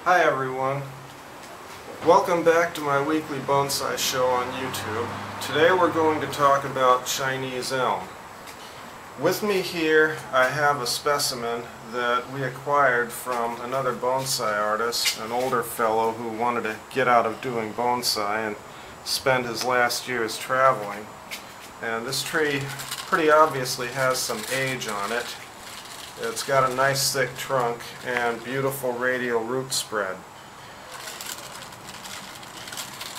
Hi everyone, welcome back to my weekly bonsai show on YouTube. Today we're going to talk about Chinese elm. With me here I have a specimen that we acquired from another bonsai artist, an older fellow who wanted to get out of doing bonsai and spend his last years traveling. And this tree pretty obviously has some age on it. It's got a nice thick trunk and beautiful radial root spread.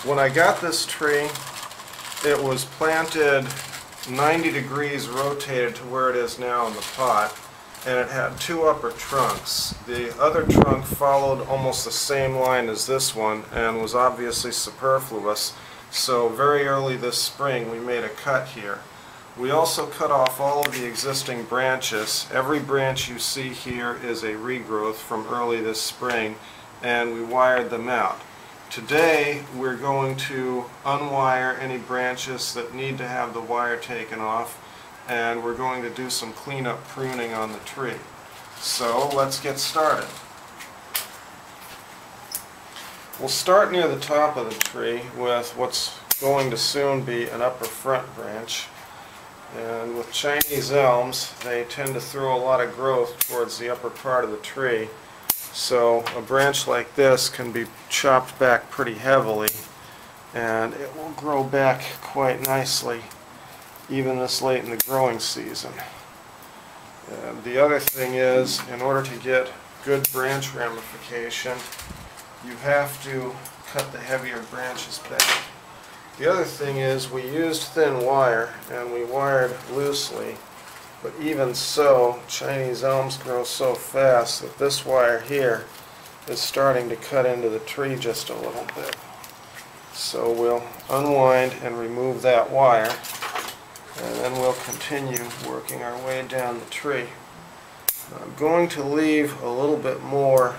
When I got this tree, it was planted 90 degrees rotated to where it is now in the pot, and it had two upper trunks. The other trunk followed almost the same line as this one and was obviously superfluous, so very early this spring we made a cut here. We also cut off all of the existing branches. Every branch you see here is a regrowth from early this spring, and we wired them out. Today we're going to unwire any branches that need to have the wire taken off, and we're going to do some cleanup pruning on the tree. So let's get started. We'll start near the top of the tree with what's going to soon be an upper front branch. And with Chinese elms, they tend to throw a lot of growth towards the upper part of the tree. So a branch like this can be chopped back pretty heavily, and it will grow back quite nicely even this late in the growing season. And the other thing is, in order to get good branch ramification, you have to cut the heavier branches back. The other thing is, we used thin wire and we wired loosely, but even so, Chinese elms grow so fast that this wire here is starting to cut into the tree just a little bit. So we'll unwind and remove that wire, and then we'll continue working our way down the tree. I'm going to leave a little bit more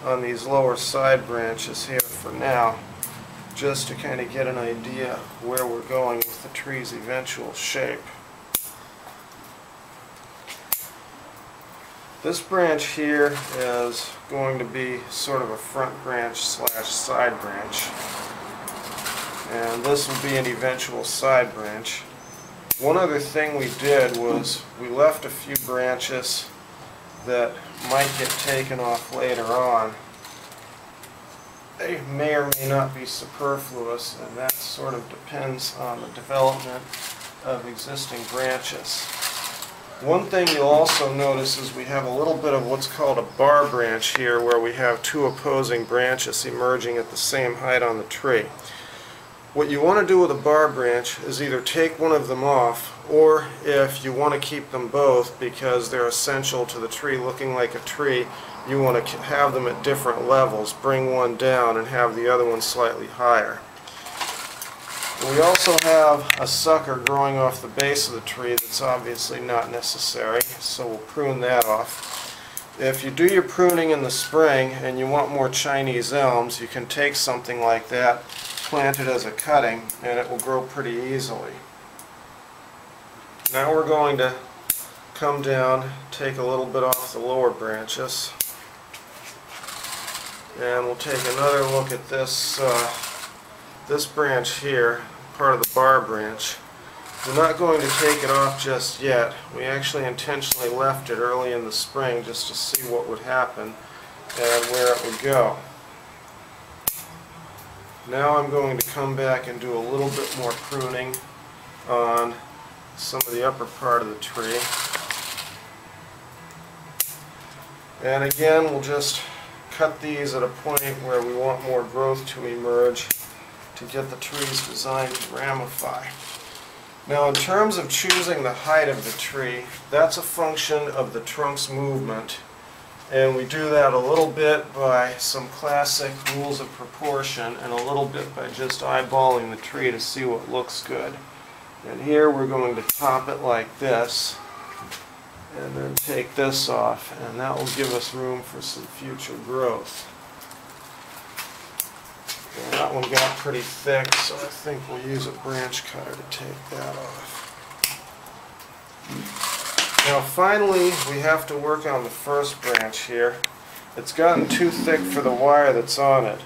on these lower side branches here for now, just to kind of get an idea where we're going with the tree's eventual shape. This branch here is going to be sort of a front branch slash side branch, and this will be an eventual side branch. One other thing we did was we left a few branches that might get taken off later on. They may or may not be superfluous, and that sort of depends on the development of existing branches. One thing you'll also notice is we have a little bit of what's called a bar branch here, where we have two opposing branches emerging at the same height on the tree. What you want to do with a bar branch is either take one of them off, or if you want to keep them both because they're essential to the tree looking like a tree, you want to have them at different levels. Bring one down and have the other one slightly higher. We also have a sucker growing off the base of the tree that's obviously not necessary, so we'll prune that off. If you do your pruning in the spring and you want more Chinese elms, you can take something like that, plant it as a cutting, and it will grow pretty easily. Now we're going to come down, take a little bit off the lower branches, and we'll take another look at this this branch here, part of the bar branch. We're not going to take it off just yet. We actually intentionally left it early in the spring just to see what would happen and where it would go. Now I'm going to come back and do a little bit more pruning on some of the upper part of the tree. And again, we'll just cut these at a point where we want more growth to emerge to get the tree's design to ramify. Now, in terms of choosing the height of the tree, that's a function of the trunk's movement, and we do that a little bit by some classic rules of proportion and a little bit by just eyeballing the tree to see what looks good. And here we're going to top it like this, and then take this off, and that will give us room for some future growth. And that one got pretty thick, so I think we'll use a branch cutter to take that off. Now finally, we have to work on the first branch here. it's gotten too thick for the wire that's on it.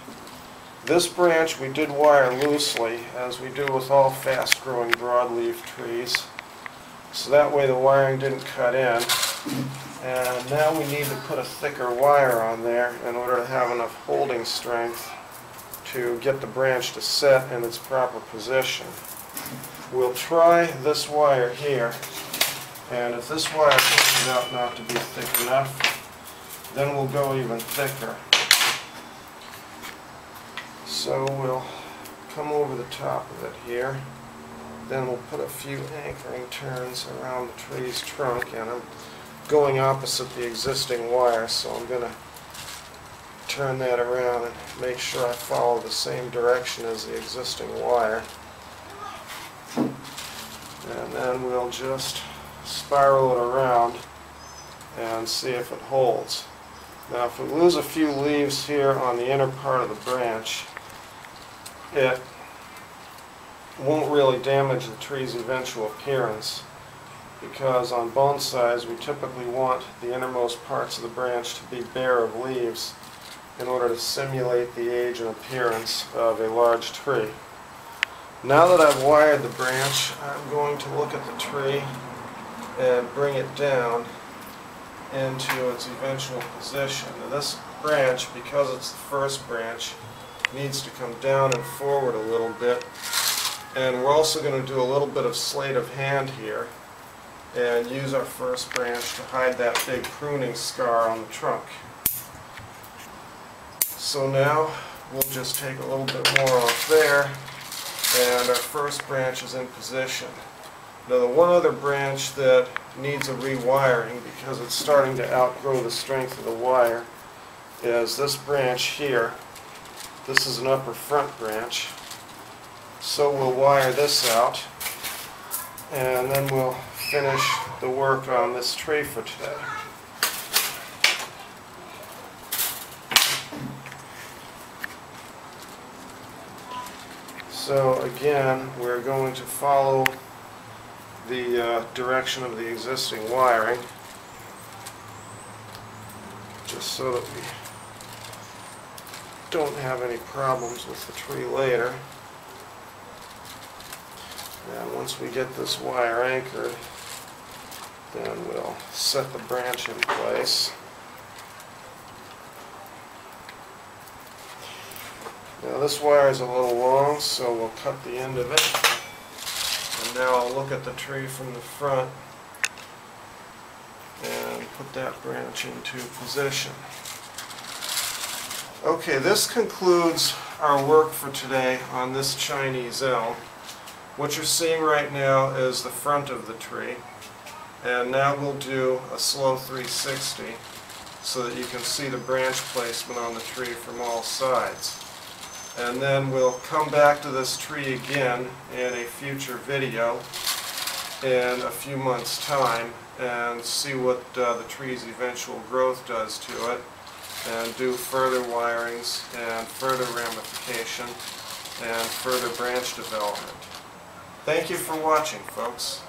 This branch we did wire loosely, as we do with all fast-growing broadleaf trees, so that way the wiring didn't cut in. And now we need to put a thicker wire on there in order to have enough holding strength to get the branch to set in its proper position. We'll try this wire here, and if this wire turns out not to be thick enough, then we'll go even thicker. So we'll come over the top of it here, then we'll put a few anchoring turns around the tree's trunk, and I'm going opposite the existing wire, so I'm going to turn that around and make sure I follow the same direction as the existing wire. And then we'll just spiral it around and see if it holds. Now if we lose a few leaves here on the inner part of the branch, it won't really damage the tree's eventual appearance, because on bonsais we typically want the innermost parts of the branch to be bare of leaves in order to simulate the age and appearance of a large tree. Now that I've wired the branch, I'm going to look at the tree and bring it down into its eventual position. Now this branch, because it's the first branch, needs to come down and forward a little bit, and we're also going to do a little bit of sleight of hand here and use our first branch to hide that big pruning scar on the trunk. So now we'll just take a little bit more off there, and our first branch is in position. Now the one other branch that needs a rewiring, because it's starting to outgrow the strength of the wire, is this branch here. This is an upper front branch. So we'll wire this out, and then we'll finish the work on this tree for today. So again, we're going to follow the direction of the existing wiring, just so that we don't have any problems with the tree later. And once we get this wire anchored, then we'll set the branch in place. Now this wire is a little long, so we'll cut the end of it. And now I'll look at the tree from the front and put that branch into position. Okay, this concludes our work for today on this Chinese elm. What you're seeing right now is the front of the tree, and now we'll do a slow 360 so that you can see the branch placement on the tree from all sides. And then we'll come back to this tree again in a future video in a few months' time and see what the tree's eventual growth does to it, and do further wirings and further ramification and further branch development. Thank you for watching, folks.